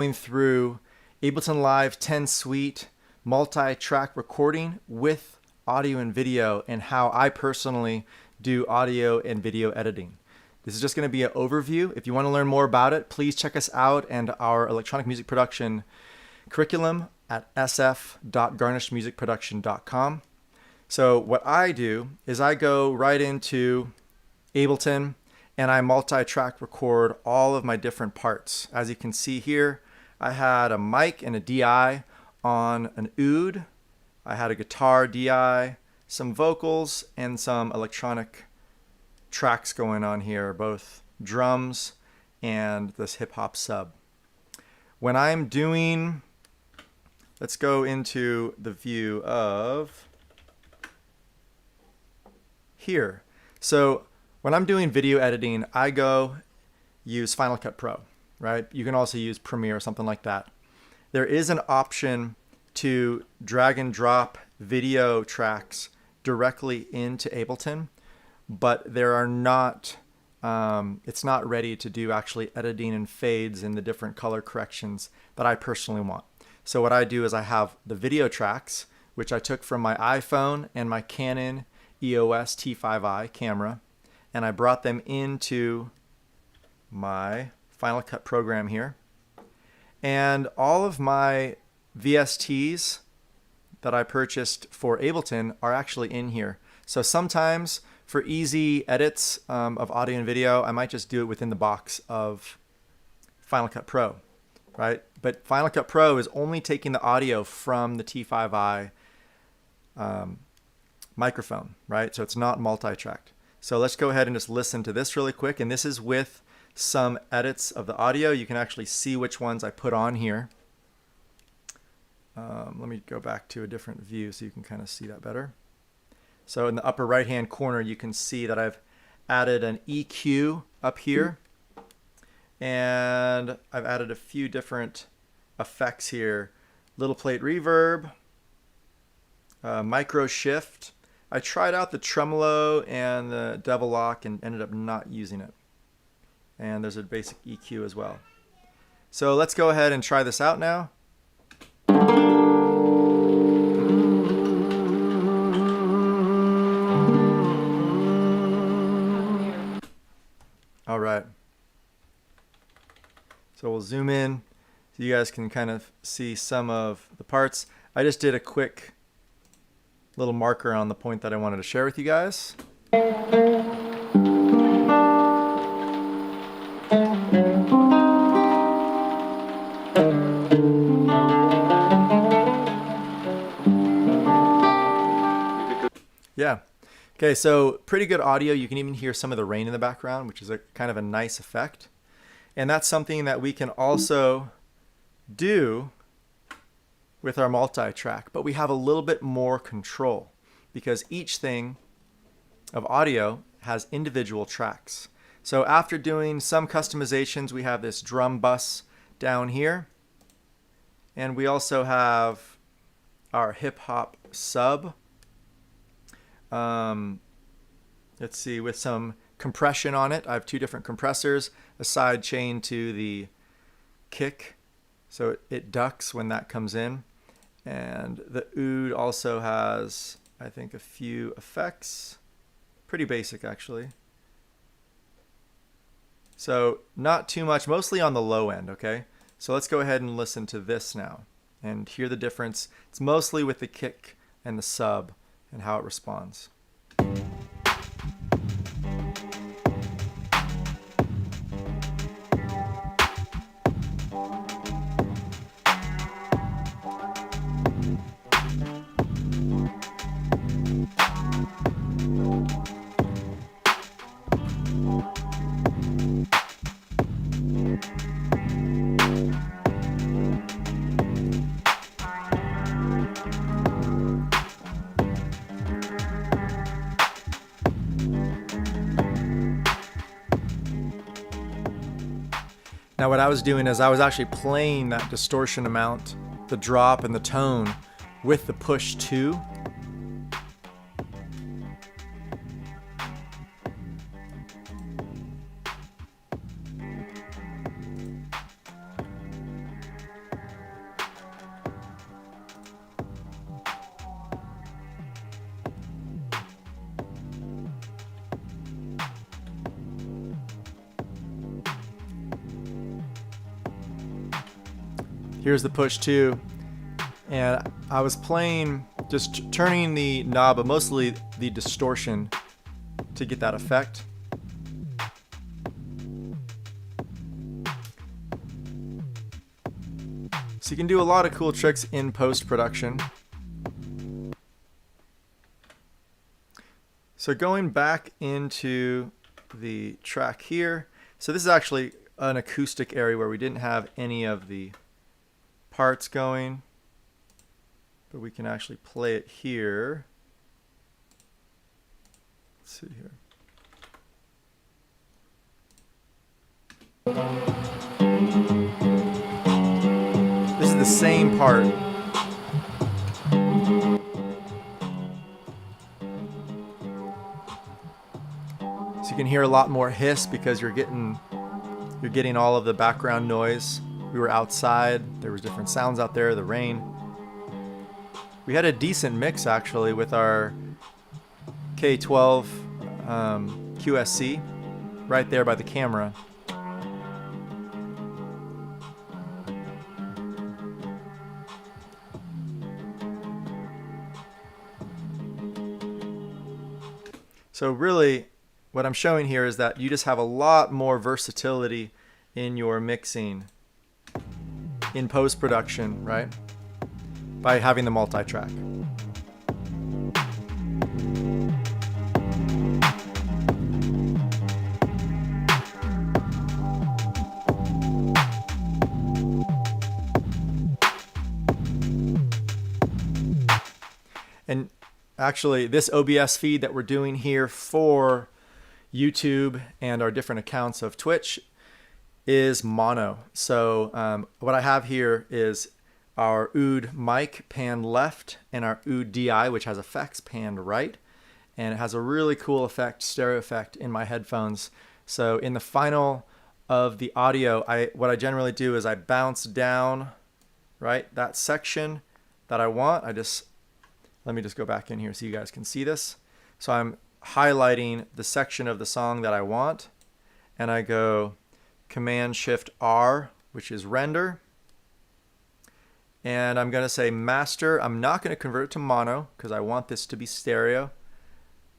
going through Ableton Live 10 Suite multi-track recording with audio and video, and how I personally do audio and video editing. This is just going to be an overview. If you want to learn more about it, please check us out and our electronic music production curriculum at sf.garnishmusicproduction.com. So what I do is I go right into Ableton and I multi-track record all of my different parts. As you can see here, I had a mic and a DI on an oud. I had a guitar DI, some vocals, and some electronic tracks going on here, both drums and this hip hop sub. When I'm doing, let's go into the view of here. So when I'm doing video editing, I go use Final Cut Pro, right? You can also use Premiere or something like that. There is an option to drag and drop video tracks directly into Ableton, but there are not, it's not ready to do actually editing and fades and the different color corrections that I personally want. So what I do is I have the video tracks, which I took from my iPhone and my Canon EOS T5i camera, and I brought them into my Final Cut program here. And all of my VSTs that I purchased for Ableton are actually in here. So sometimes for easy edits of audio and video, I might just do it within the box of Final Cut Pro, right? But Final Cut Pro is only taking the audio from the T5i microphone, right? So it's not multi-tracked. So let's go ahead and just listen to this really quick. And this is with some edits of the audio. You can actually see which ones I put on here. Let me go back to a different view so you can kind of see that better. So in the upper right hand corner, you can see that I've added an EQ up here, and I've added a few different effects here. Little plate reverb, micro shift. I tried out the tremolo and the double lock and ended up not using it. And there's a basic EQ as well. So let's go ahead and try this out now. All right. So we'll zoom in so you guys can kind of see some of the parts. I just did a quick little marker on the point that I wanted to share with you guys. Yeah. Okay, so pretty good audio. You can even hear some of the rain in the background, which is a kind of a nice effect. And that's something that we can also do with our multi-track, but we have a little bit more control because each thing of audio has individual tracks. So after doing some customizations, we have this drum bus down here, and we also have our hip hop sub. Let's see, with some compression on it. I have two different compressors, a side chain to the kick, so it ducks when that comes in. And the oud also has, I think, a few effects. Pretty basic, actually. So not too much, mostly on the low end, okay? So let's go ahead and listen to this now and hear the difference. It's mostly with the kick and the sub and how it responds. Now what I was doing is I was actually playing that distortion amount, the drop and the tone with the push 2. Here's the push 2. And I was playing, just turning the knob, but mostly the distortion to get that effect. So you can do a lot of cool tricks in post-production. So going back into the track here, so this is actually an acoustic area where we didn't have any of the parts going, but we can actually play it here. Let's see here. This is the same part. So you can hear a lot more hiss because you're getting all of the background noise. We were outside, there was different sounds out there, the rain. We had a decent mix actually with our K12 QSC right there by the camera. So really, what I'm showing here is that you just have a lot more versatility in your mixing in post-production, right? By having the multi-track. And actually, this OBS feed that we're doing here for YouTube and our different accounts of Twitch is mono. So what I have here is our Oud mic panned left and our Oud DI, which has effects, panned right. And it has a really cool effect, stereo effect in my headphones. So in the final of the audio, what I generally do is I bounce down, right, that section that I want. Let me just go back in here so you guys can see this. So I'm highlighting the section of the song that I want, and I go Command-Shift-R, which is render, and I'm going to say master. I'm not going to convert it to mono because I want this to be stereo,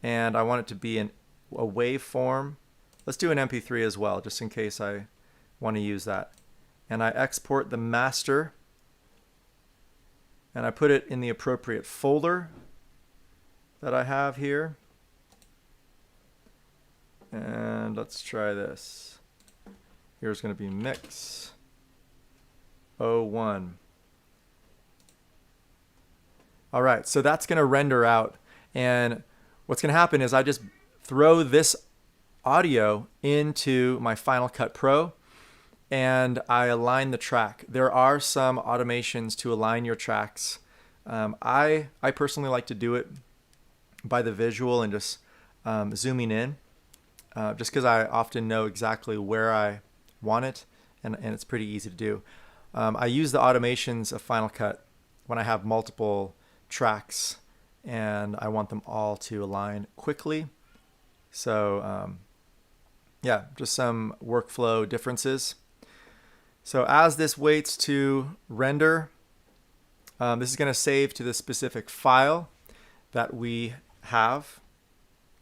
and I want it to be a waveform. Let's do an MP3 as well, just in case I want to use that. And I export the master, and I put it in the appropriate folder that I have here. And let's try this. Here's going to be mix 01. All right, so that's going to render out. And what's going to happen is I just throw this audio into my Final Cut Pro and I align the track. There are some automations to align your tracks. I personally like to do it by the visual and just zooming in, just because I often know exactly where I want it, and it's pretty easy to do. I use the automations of Final Cut when I have multiple tracks and I want them all to align quickly. So yeah, just some workflow differences. So as this waits to render, this is going to save to the specific file that we have,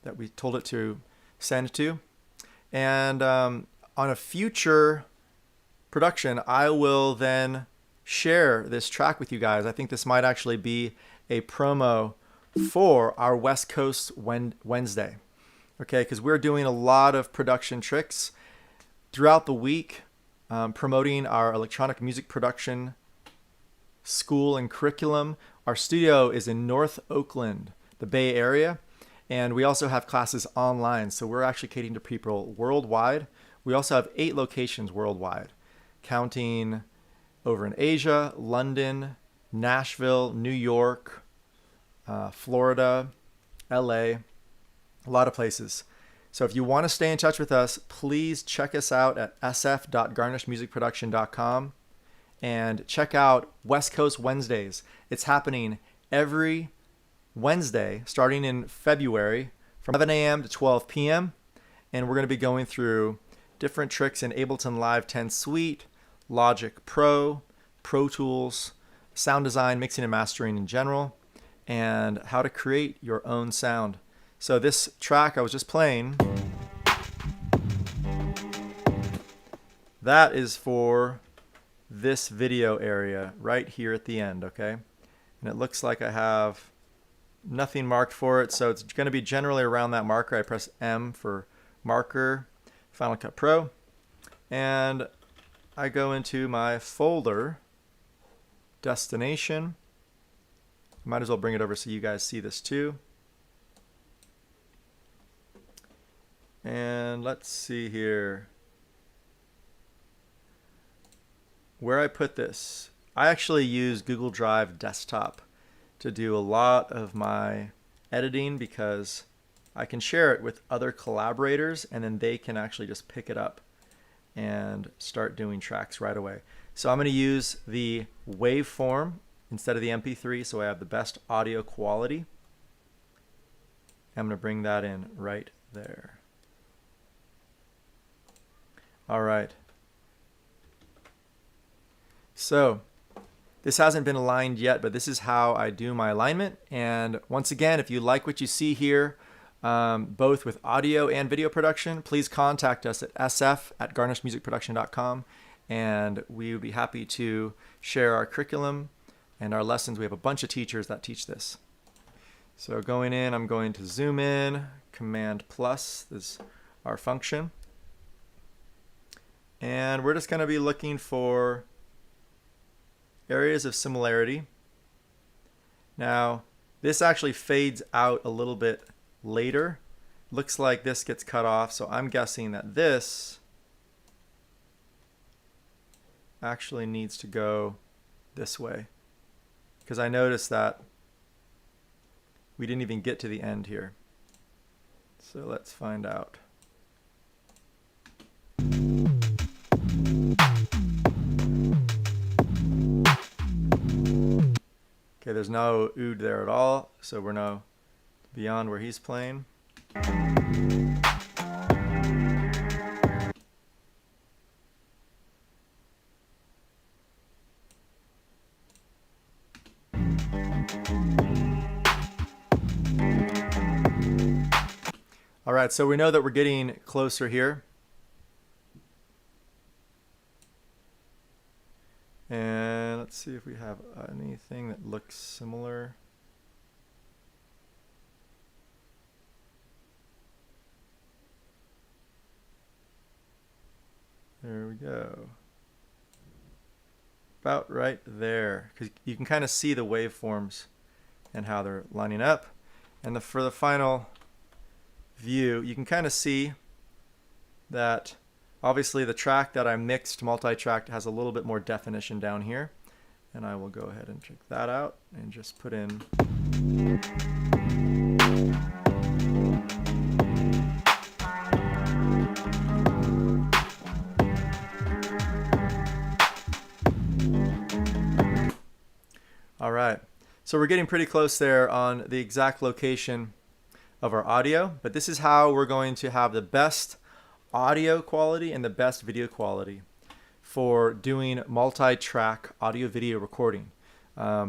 that we told it to send to. And on a future production, I will then share this track with you guys. I think this might actually be a promo for our West Coast Wednesday. Okay, because we're doing a lot of production tricks throughout the week, promoting our electronic music production school and curriculum. Our studio is in North Oakland, the Bay Area, and we also have classes online. So we're actually catering to people worldwide. We also have 8 locations worldwide, counting over in Asia, London, Nashville, New York, Florida, LA, a lot of places. So if you want to stay in touch with us, please check us out at sf.garnishmusicproduction.com and check out West Coast Wednesdays. It's happening every Wednesday starting in February from 11 a.m. to 12 p.m. And we're going to be going through different tricks in Ableton Live 10 Suite, Logic Pro, Pro Tools, sound design, mixing and mastering in general, and how to create your own sound. So this track I was just playing, that is for this video area right here at the end, okay? And it looks like I have nothing marked for it, so it's going to be generally around that marker. I press M for marker, Final Cut Pro, and I go into my folder, destination. Might as well bring it over so you guys see this too. And let's see here. Where I put this, I actually use Google Drive Desktop to do a lot of my editing because I can share it with other collaborators and then they can actually just pick it up and start doing tracks right away. So I'm going to use the waveform instead of the MP3 so I have the best audio quality. I'm going to bring that in right there. All right. So this hasn't been aligned yet, but this is how I do my alignment. And once again, if you like what you see here, both with audio and video production, please contact us at sf.garnishmusicproduction.com, and we would be happy to share our curriculum and our lessons. We have a bunch of teachers that teach this. So going in, I'm going to zoom in, Command plus is our function. And we're just going to be looking for areas of similarity. Now, this actually fades out a little bit later. Looks like this gets cut off, so I'm guessing that this actually needs to go this way, because I noticed that we didn't even get to the end here. So let's find out. Okay, there's no oud there at all, so we're now beyond where he's playing. All right, so we know that we're getting closer here. And let's see if we have anything that looks similar. There we go. About right there, because you can kind of see the waveforms and how they're lining up. And for the final view, you can kind of see that obviously the track that I mixed, multi-tracked, has a little bit more definition down here. And I will go ahead and check that out and just put in. All right, so we're getting pretty close there on the exact location of our audio, but this is how we're going to have the best audio quality and the best video quality for doing multi-track audio video recording. I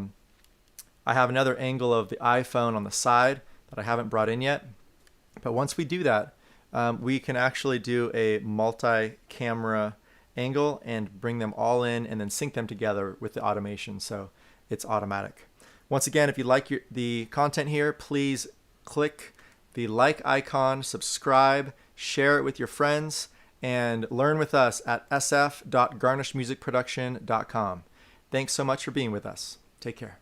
have another angle of the iPhone on the side that I haven't brought in yet, but once we do that, we can actually do a multi-camera angle and bring them all in and then sync them together with the automation, so it's automatic. Once again, if you like the content here, please click the like icon, subscribe, share it with your friends, and learn with us at sf.garnishmusicproduction.com. Thanks so much for being with us. Take care.